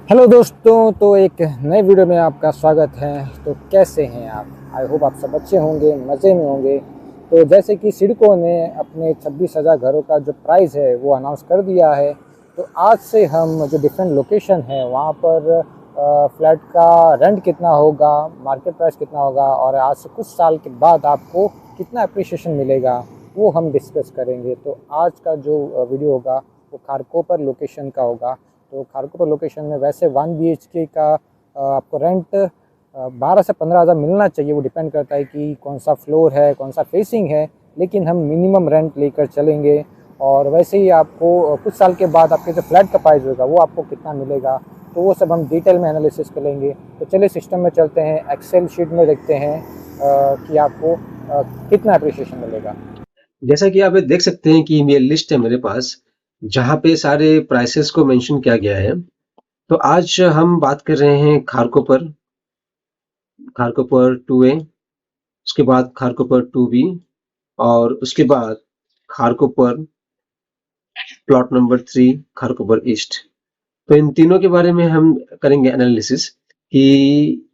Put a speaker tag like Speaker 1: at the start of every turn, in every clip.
Speaker 1: Hello दोस्तों, तो एक नए वीडियो में आपका स्वागत है। तो कैसे हैं आप? आई होप आप सब अच्छे होंगे, मज़े में होंगे। तो जैसे कि सिडको ने अपने 26,000 घरों का जो प्राइस है वो अनाउंस कर दिया है। तो आज से हम जो डिफरेंट लोकेशन है वहाँ पर फ्लैट का रेंट कितना होगा, मार्केट प्राइस कितना होगा और आज से कुछ साल के बाद आपको कितना अप्रिसिएशन मिलेगा, वो हम डिस्कस करेंगे। तो आज का जो वीडियो होगा वो खारकोपर लोकेशन का होगा। तो खारकोपर लोकेशन में वैसे 1 BHK का आपको रेंट 12 से 15 हज़ार मिलना चाहिए। वो डिपेंड करता है कि कौन सा फ्लोर है, कौन सा फेसिंग है, लेकिन हम मिनिमम रेंट लेकर चलेंगे। और वैसे ही आपको कुछ साल के बाद आपके जो फ्लैट का प्राइस होगा वो आपको कितना मिलेगा, तो वो सब हम डिटेल में एनालिसिस करेंगे। तो चलिए सिस्टम में चलते हैं, एक्सेल शीट में देखते हैं कि आपको कितना अप्रिसिएशन मिलेगा।
Speaker 2: जैसा कि आप ये देख सकते हैं कि ये लिस्ट है मेरे पास, जहाँ पे सारे प्राइसेस को मेंशन किया गया है। तो आज हम बात कर रहे हैं खारकोपर, खारकोपर 2A, उसके बाद खारकोपर 2B और उसके बाद Kharkopar plot number 3 Kharkopar east. तो इन तीनों के बारे में हम करेंगे एनालिसिस कि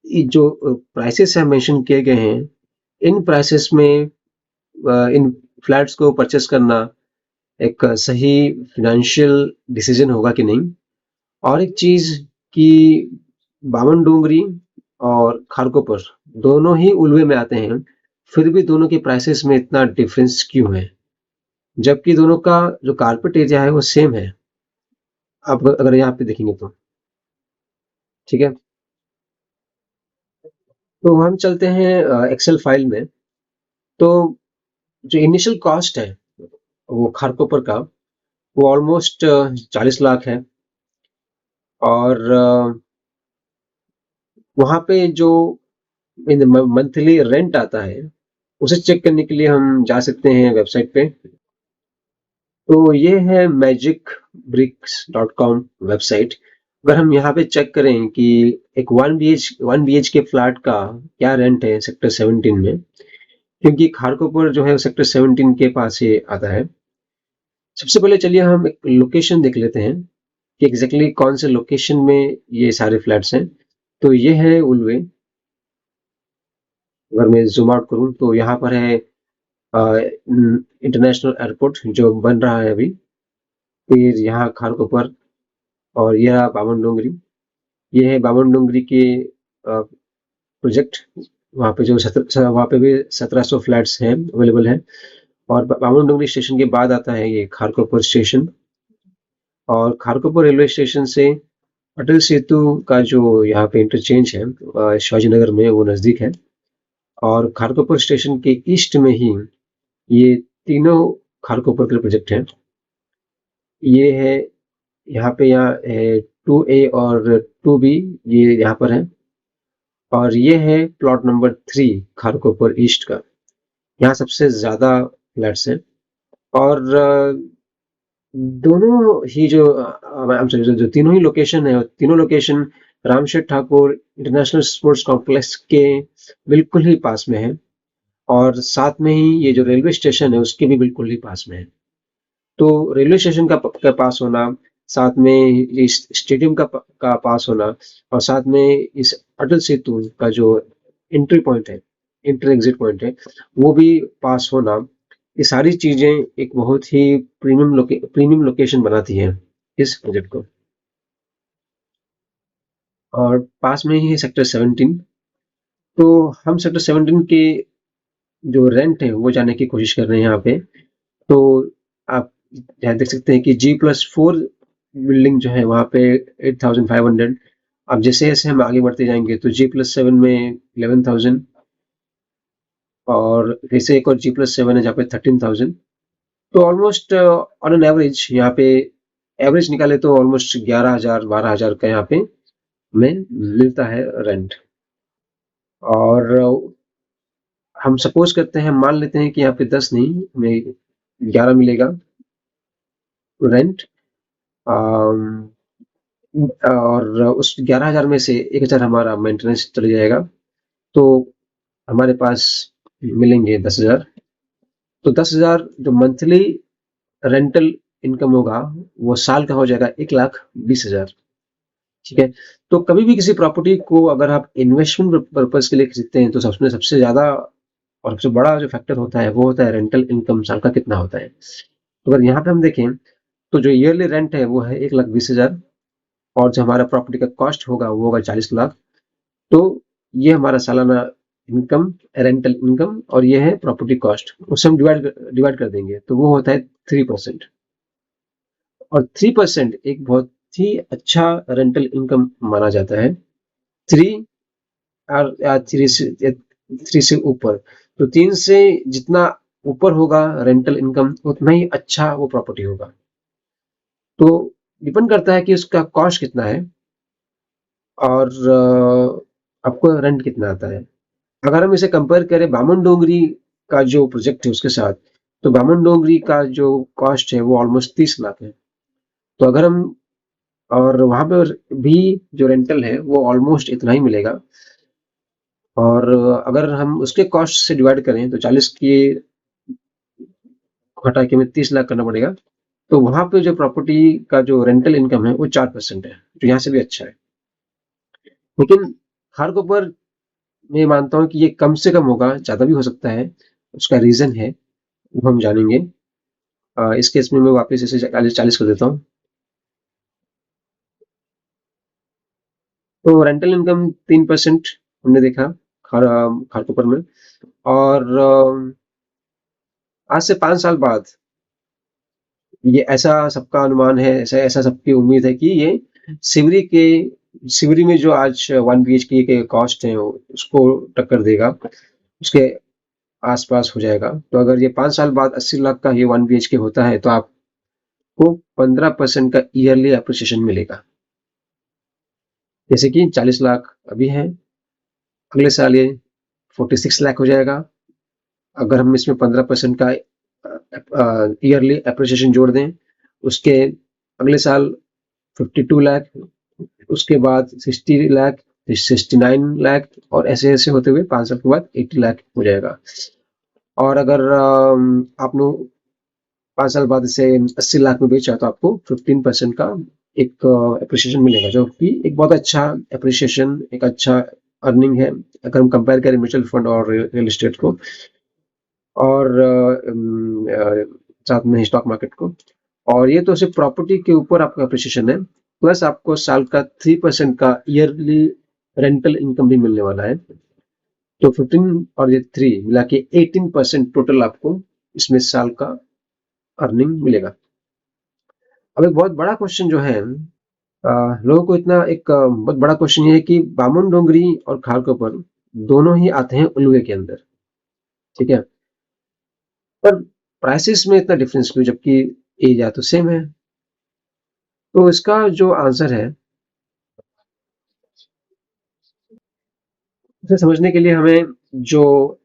Speaker 2: ये जो प्राइसेस है मेंशन किए गए हैं, इन प्राइसेस में इन फ्लैट्स को परचेस करना एक सही फाइनेंशियल डिसीजन होगा कि नहीं। और एक चीज कि बामन डोंगरी और खारकोपर दोनों ही उल्वे में आते हैं, फिर भी दोनों के प्राइसेस में इतना डिफरेंस क्यों है, जबकि दोनों का जो कारपेट एरिया है वो सेम है। आप अगर यहाँ पे देखेंगे तो ठीक है। तो हम चलते हैं एक्सेल फाइल में। तो जो इनिशियल कॉस्ट है वो खारकोपर का, वो ऑलमोस्ट 40 लाख है। और वहां पे जो मंथली रेंट आता है उसे चेक करने के लिए हम जा सकते हैं वेबसाइट पे। तो ये है magicbricks.com वेबसाइट। अगर हम यहाँ पे चेक करें कि एक 1 BHK फ्लैट का क्या रेंट है सेक्टर 17 में, क्योंकि खारकोपर जो है सेक्टर 17 के पास ही आता है। सबसे पहले चलिए हम एक लोकेशन देख लेते हैं कि एग्जैक्टली कौन से लोकेशन में ये सारे फ्लैट्स हैं। तो ये है उल्वे। अगर मैं जूम आउट करूं तो यहाँ पर है इंटरनेशनल एयरपोर्ट जो बन रहा है अभी। फिर यहाँ खारकोपर और यह रहा बामन डोंगरी। ये है बामन डोंगरी के प्रोजेक्ट। वहाँ पे जो वहाँ पे भी 1700 फ्लैट्स हैं, अवेलेबल हैं। और बामन डोंगरी स्टेशन के बाद आता है ये खारकोपर स्टेशन। और खारकोपर रेलवे स्टेशन से अटल सेतु का जो यहाँ पे इंटरचेंज है शिवाजी नगर में, वो नज़दीक है। और खारकोपर स्टेशन के ईस्ट में ही ये तीनों खारकोपर के प्रोजेक्ट हैं। ये है यहाँ पे, यहाँ है 2A और 2B, ये यहाँ पर है। और ये है प्लॉट नंबर 3 खारकोपर ईस्ट का। यहाँ सबसे ज्यादा फ्लैट्स हैं। और दोनों ही जो जो तीनों ही लोकेशन है, तीनों location Ramsheth Thakur international sports complex के बिल्कुल ही पास में है। और साथ में ही ये जो रेलवे स्टेशन है उसके भी बिल्कुल ही पास में है। तो रेलवे स्टेशन का पास होना, साथ में इस स्टेडियम का पास होना, और साथ में इस अटल सेतु का जो एंट्री पॉइंट है, इंटर एग्जिट पॉइंट है, वो भी पास होना, ये सारी चीजें एक बहुत ही प्रीमियम लोकेशन बनाती है इस प्रोजेक्ट को। और पास में ही है सेक्टर 17। तो हम सेक्टर 17 के जो रेंट है वो जानने की कोशिश कर रहे हैं यहाँ पे। तो आप यहाँ देख सकते हैं कि G+4 बिल्डिंग जो है वहाँ पे 8500। अब जैसे जैसे हम आगे बढ़ते जाएंगे तो G+7 में 11,000, और फिर से एक और G+7 है जहाँ पे 13,000। तो ऑलमोस्ट ऑन एन एवरेज यहाँ पे एवरेज निकाले तो ऑलमोस्ट 11,000 12,000 का यहाँ पे हमें मिलता है रेंट। और हम सपोज करते हैं, मान लेते हैं कि यहाँ पे 10 नहीं, हमें 11 मिलेगा रेंट। और उस 11,000 में से 1,000 हमारा मेंटेनेंस चले जाएगा। तो हमारे पास मिलेंगे 10,000। तो 10,000 जो मंथली रेंटल इनकम होगा वो साल का हो जाएगा 1,20,000। ठीक है। तो कभी भी किसी प्रॉपर्टी को अगर आप इन्वेस्टमेंट पर्पज के लिए खरीदते हैं तो सबसे ज्यादा और सबसे बड़ा जो फैक्टर होता है वो होता है रेंटल इनकम, साल का कितना होता है। तो अगर यहाँ पे हम देखें तो जो ईयरली रेंट है वो है 1,20,000 और जो हमारा प्रॉपर्टी का कॉस्ट होगा वो होगा 40 लाख। तो ये हमारा सालाना इनकम, रेंटल इनकम, और ये है प्रॉपर्टी कॉस्ट, उससे हम डिवाइड कर देंगे तो वो होता है 3%। और 3% एक बहुत ही अच्छा रेंटल इनकम माना जाता है। थ्री और या थ्री से ऊपर, तो 3 से जितना ऊपर होगा रेंटल इनकम उतना ही अच्छा वो प्रॉपर्टी होगा। तो डिपेंड करता है कि उसका कॉस्ट कितना है और आपको रेंट कितना आता है। अगर हम इसे कंपेयर करें बामन डोंगरी का जो प्रोजेक्ट है उसके साथ, तो बामन डोंगरी का जो कॉस्ट है वो ऑलमोस्ट 30 लाख है। तो अगर हम और वहां पर भी जो रेंटल है वो ऑलमोस्ट इतना ही मिलेगा। और अगर हम उसके कॉस्ट से डिवाइड करें तो 40 की घटा के हमें 30 लाख करना पड़ेगा। तो वहां पे जो प्रॉपर्टी का जो रेंटल इनकम है वो 4% है, जो यहाँ से भी अच्छा है। लेकिन खारकोपर मैं मानता हूँ कि ये कम से कम होगा, ज्यादा भी हो सकता है। उसका रीजन है वो हम जानेंगे। इस केस में मैं वापस इसे 40 कर देता हूँ। तो रेंटल इनकम 3% हमने देखा खारकोपर में। और आज से 5 साल बाद ये ऐसा सबका अनुमान है, ऐसा ऐसा सबकी उम्मीद है कि ये सिवरी के सिवरी में जो आज 1 BHK के कॉस्ट है उसको टक्कर देगा, उसके आसपास हो जाएगा। तो अगर ये 5 साल बाद 80 लाख का ये 1 BHK होता है तो आपको 15% का ईयरली अप्रिसिएशन मिलेगा। जैसे कि 40 लाख अभी है, अगले साल ये 46 लाख हो जाएगा। अगर हम इसमें 15% का ईयरली अप्रिसिएशन जोड़ दें, उसके अगले साल 52 लाख, उसके बाद 60 लाख, 69 लाख, और ऐसे ऐसे होते हुए 5 साल के बाद 80 लाख हो जाएगा। और अगर आपने 5 साल बाद इसे 80 लाख में बेचा तो आपको 15% का एक अप्रिसिएशन मिलेगा, जो कि एक बहुत अच्छा अप्रिसिएशन, एक अच्छा अर्निंग है अगर हम कंपेयर करें म्यूचुअल फंड और रियल एस्टेट को, और साथ में स्टॉक मार्केट को। और ये तो सिर्फ प्रॉपर्टी के ऊपर आपका अप्रिसिएशन है, प्लस आपको साल का 3% का ईयरली रेंटल इनकम भी मिलने वाला है। तो 15 और ये 3 मिला के 18% टोटल आपको इसमें साल का अर्निंग मिलेगा। अब एक बहुत बड़ा क्वेश्चन जो है, लोगों को इतना एक बहुत बड़ा क्वेश्चन ये है कि बामन डोंगरी और खारकोपर दोनों ही आते हैं उल्वे के अंदर, ठीक है, पर प्राइसेस में इतना डिफरेंस क्यों, जबकि एरिया तो सेम है। तो इसका जो आंसर है, उसे समझने के लिए हमें जो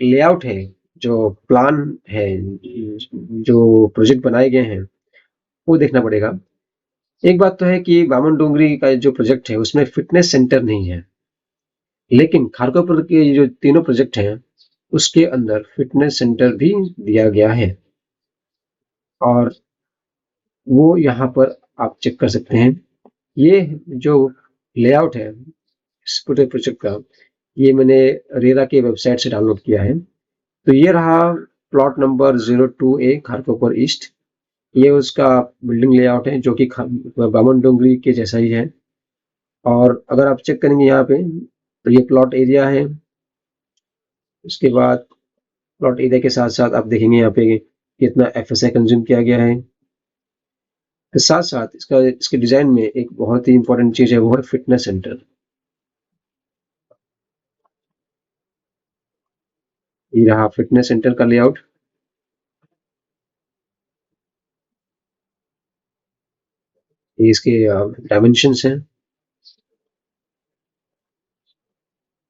Speaker 2: लेआउट है, जो प्लान है, जो प्रोजेक्ट बनाए गए हैं वो देखना पड़ेगा। एक बात तो है कि बामन डोंगरी का जो प्रोजेक्ट है उसमें फिटनेस सेंटर नहीं है, लेकिन खारकोपर के जो तीनों प्रोजेक्ट हैं उसके अंदर फिटनेस सेंटर भी दिया गया है। और वो यहाँ पर आप चेक कर सकते हैं। ये जो लेआउट है इस पूरे प्रोजेक्ट का, ये मैंने रेरा के वेबसाइट से डाउनलोड किया है। तो ये रहा plot number 02A Kharkopar east. ये उसका बिल्डिंग लेआउट है जो कि बामन डोंगरी के जैसा ही है। और अगर आप चेक करेंगे यहाँ पे तो ये प्लॉट एरिया है। उसके बाद प्लॉट एरिया के साथ साथ आप देखेंगे यहाँ पे कितना FSI कंज्यूम किया गया है। तो साथ साथ इसके डिजाइन में एक बहुत ही इंपॉर्टेंट चीज है, वो है फिटनेस सेंटर। ये रहा फिटनेस सेंटर का लेआउट। ये इसके डायमेंशंस हैं,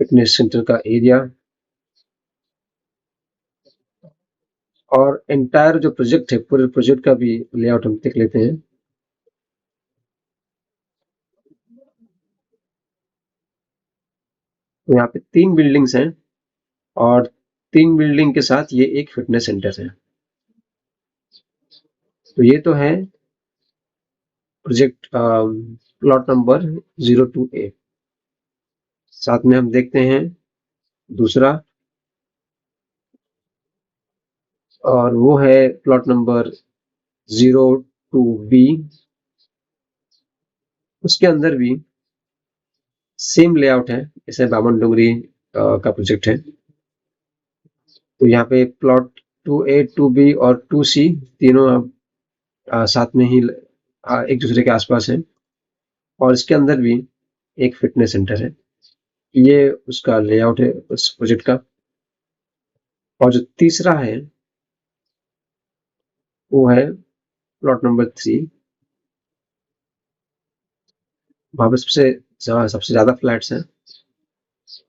Speaker 2: फिटनेस सेंटर का एरिया, और एंटायर जो प्रोजेक्ट है पूरे प्रोजेक्ट का भी लेआउट हम देख लेते हैं। तो यहाँ पे 3 बिल्डिंग्स हैं और 3 बिल्डिंग के साथ ये एक फिटनेस सेंटर है। तो ये तो है प्रोजेक्ट प्लॉट नंबर 02A। साथ में हम देखते हैं दूसरा, और वो है प्लॉट नंबर 02B। उसके अंदर भी सेम लेआउट है, जैसे बामन डोंगरी का प्रोजेक्ट है। तो यहाँ पे प्लॉट 2A 2B और 2C तीनों साथ में ही एक दूसरे के आसपास है, और इसके अंदर भी एक फिटनेस सेंटर है। ये उसका लेआउट है उस प्रोजेक्ट का। और जो तीसरा है वो है प्लॉट नंबर 3। वहां पर सबसे ज्यादा फ्लैट्स हैं,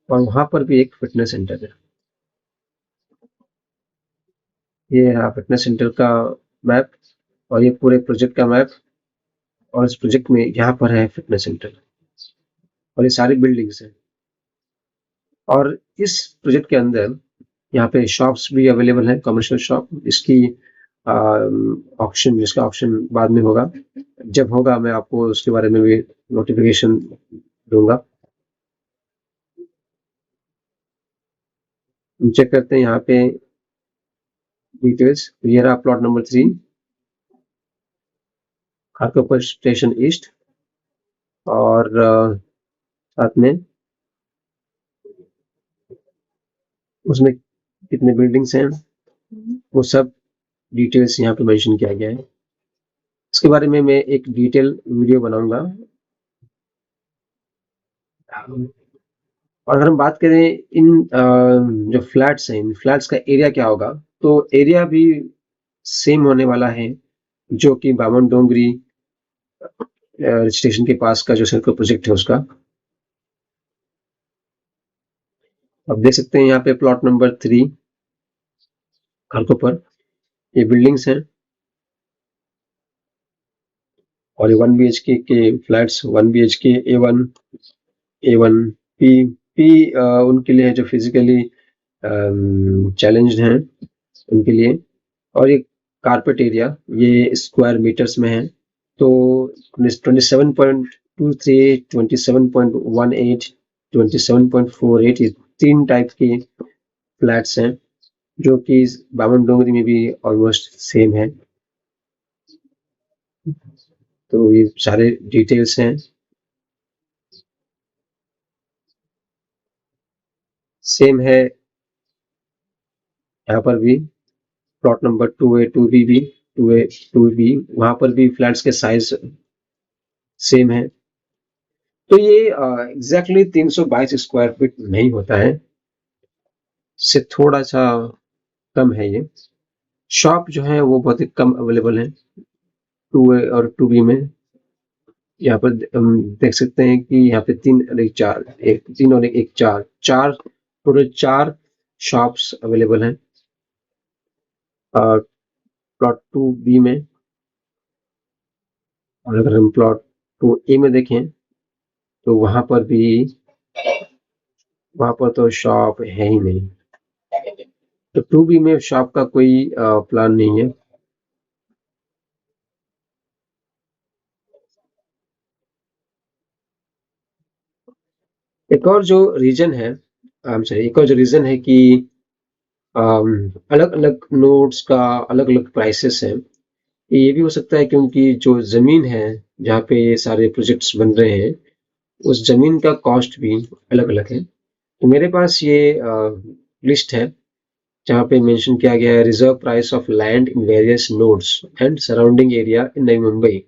Speaker 2: और वहां पर भी एक फिटनेस सेंटर है। ये है फिटनेस सेंटर का मैप, और ये पूरे प्रोजेक्ट का मैप। और इस प्रोजेक्ट में यहाँ पर है फिटनेस सेंटर, और ये सारी बिल्डिंग्स हैं। और इस प्रोजेक्ट के अंदर यहाँ पे शॉप्स भी अवेलेबल है, कमर्शियल शॉप। इसकी जिसका ऑप्शन बाद में होगा, जब होगा मैं आपको उसके बारे में भी नोटिफिकेशन दूंगा। हम चेक करते हैं यहाँ पे डिटेल्स। ये रहा plot number 3, Kharkopar station east. और साथ में उसमें कितने बिल्डिंग्स हैं वो सब डिटेल्स यहाँ पे मेंशन किया गया है। इसके बारे में मैं एक डिटेल वीडियो बनाऊंगा। और अगर हम बात करें इन जो फ्लैट्स हैं, इन फ्लैट्स का एरिया क्या होगा, तो एरिया भी सेम होने वाला है जो कि बामन डोंगरी स्टेशन के पास का जो सर्कल प्रोजेक्ट है उसका। आप देख सकते हैं यहाँ पे प्लॉट नंबर 3 खारकोपर, ये बिल्डिंग्स हैं। और ये 1 BHK के फ्लैट्स, 1 BHK A1 P उनके लिए है जो फिजिकली चैलेंज्ड हैं उनके लिए। और ये कारपेट एरिया ये स्क्वायर मीटर्स में है, तो 27.23, 27.18, 27.48 ये 3 टाइप के फ्लैट्स हैं जो कि बामन डोंगरी में भी ऑलमोस्ट सेम है। तो ये सारे डिटेल्स हैं। सेम है यहाँ पर भी प्लॉट नंबर 2A 2B भी 2A 2B, वहां पर भी फ्लैट्स के साइज सेम है। तो ये एग्जैक्टली 322 स्क्वायर फीट नहीं होता है, इससे थोड़ा सा कम है ये। शॉप जो है वो बहुत ही कम अवेलेबल है 2A और 2B में। यहाँ पर हम देख सकते हैं कि यहाँ पे 3 और 1 4, एक 3 और 1 4 टोटल 4 शॉप्स अवेलेबल हैं प्लॉट 2B में। और अगर हम प्लॉट 2A में देखें तो वहां पर तो शॉप है ही नहीं। तो 2B में शॉप का कोई प्लान नहीं है। एक और जो रीजन है कि अलग अलग नोड्स का अलग अलग प्राइसेस है। ये भी हो सकता है क्योंकि जो जमीन है जहाँ पे ये सारे प्रोजेक्ट्स बन रहे हैं, उस जमीन का कॉस्ट भी अलग अलग है। तो मेरे पास ये लिस्ट है जहाँ पे मेंशन किया गया है reserve price of land in various nodes and surrounding area in नई मुंबई।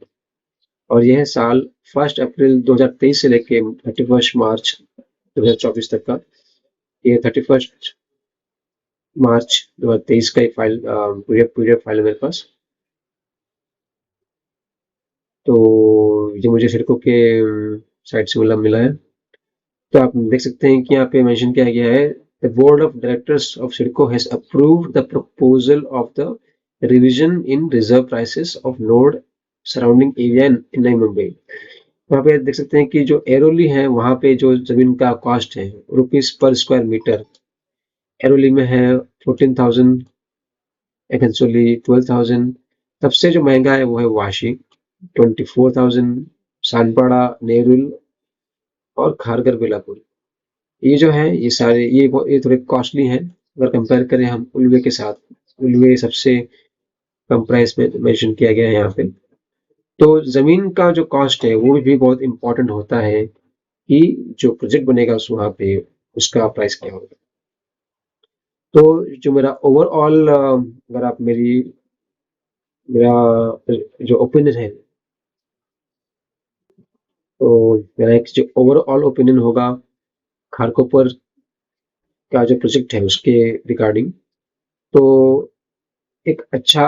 Speaker 2: और यह साल 1 अप्रैल 2023 से लेके 31 मार्च 2024 तक का। ये 31 मार्च 2023 का एक फाइल पीडीएफ फाइल है मेरे पास। तो ये मुझे सिडको के साइट से मिला है। तो आप देख सकते हैं कि यहाँ पे मेंशन किया गया है the board of directors of CIDCO has approved the proposal of the revision in reserve prices of node surrounding area in नई मुंबई। वहाँ पे देख सकते हैं कि जो एरोली है वहाँ पे जो जमीन का कॉस्ट है rupees per square metre, Airoli में है 14,000, एकेंसोली 12,000। सबसे जो महंगा है वो है वाशी, 24,000, सानपाड़ा, नेरुल और खारगर, बेलापुर। ये जो है ये सारे ये थोड़े कॉस्टली हैं अगर कंपेयर करें हम उल्वे के साथ। उल्वे सबसे कम प्राइस में मेंशन किया गया है यहाँ पे। तो ज़मीन का जो कॉस्ट है वो भी बहुत इम्पोर्टेंट होता है कि जो प्रोजेक्ट बनेगा उस वहाँ पे उसका प्राइस क्या होगा। तो जो मेरा ओवरऑल अगर आप मेरा जो ओपिनियन है, तो मेरा एक जो ओवरऑल ओपिनियन होगा खारकोपर का जो प्रोजेक्ट है उसके रिगार्डिंग, तो एक अच्छा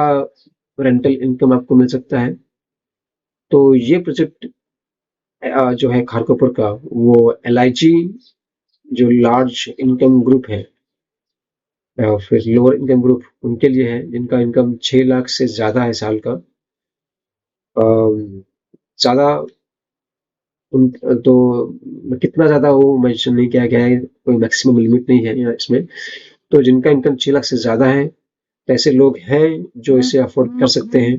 Speaker 2: रेंटल इनकम आपको मिल सकता है। तो ये प्रोजेक्ट जो है खारकोपर का, वो LIG जो लार्ज इनकम ग्रुप है, फिर लोअर इनकम ग्रुप उनके लिए है जिनका इनकम 6 लाख से ज़्यादा है साल का। ज़्यादा उन तो कितना ज़्यादा वो मेंशन नहीं किया गया है, कोई मैक्सिमम लिमिट नहीं है यहाँ इसमें। तो जिनका इनकम 6 लाख से ज़्यादा है, ऐसे लोग हैं जो इसे अफोर्ड कर सकते हैं।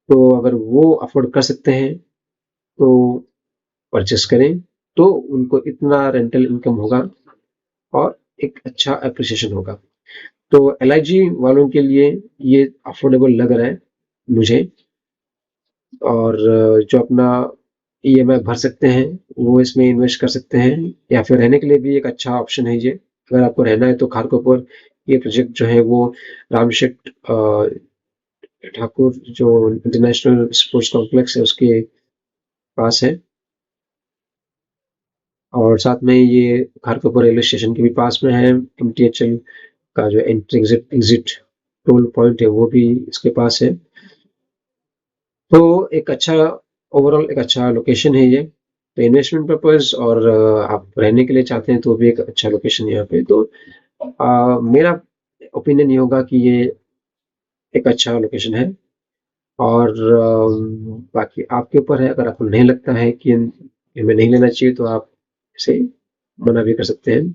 Speaker 2: तो अगर वो अफोर्ड कर सकते हैं तो परचेस करें, तो उनको इतना रेंटल इनकम होगा और एक अच्छा एप्रिसिएशन होगा। तो LIG वालों के लिए ये अफोर्डेबल लग रहा है मुझे। और जो अपना EMI भर सकते हैं वो इसमें इन्वेस्ट कर सकते हैं, या फिर रहने के लिए भी एक अच्छा ऑप्शन है ये। अगर आपको रहना है तो खारकोपर ये प्रोजेक्ट जो है वो रामशेठ ठाकुर जो इंटरनेशनल स्पोर्ट्स कॉम्प्लेक्स है उसके पास है, और साथ में ये खारकोपर रेलवे स्टेशन के भी पास में है। MTHL का जो एंट्री एग्जिट टोल पॉइंट है वो भी इसके पास है। तो एक अच्छा ओवरऑल एक अच्छा लोकेशन है ये। तो इन्वेस्टमेंट पर्पस और आप रहने के लिए चाहते हैं तो भी एक अच्छा लोकेशन है यहाँ पे। तो मेरा ओपिनियन ये होगा कि ये एक अच्छा लोकेशन है। और बाकी आपके ऊपर है, अगर आपको नहीं लगता है कि इनमें नहीं लेना चाहिए तो आप इसे मना भी कर सकते हैं।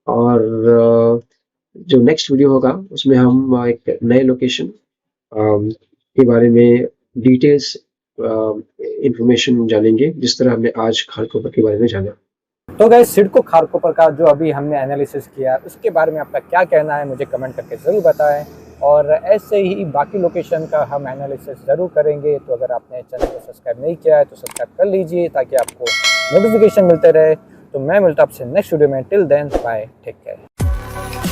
Speaker 2: और जो नेक्स्ट वीडियो होगा उसमें हम एक नए लोकेशन के बारे में डिटेल्स इंफॉर्मेशन जानेंगे, जिस तरह हमने आज खारकोपर के बारे में जाना।
Speaker 1: तो गाइस, सिडको खारकोपर का जो अभी हमने एनालिसिस किया उसके बारे में आपका क्या कहना है मुझे कमेंट करके ज़रूर बताएं। और ऐसे ही बाकी लोकेशन का हम एनालिसिस ज़रूर करेंगे। तो अगर आपने चैनल को सब्सक्राइब नहीं किया है तो सब्सक्राइब कर लीजिए ताकि आपको नोटिफिकेशन मिलते रहे। तो मैं मिलता आपसे नेक्स्ट वीडियो में। Till then bye, take care.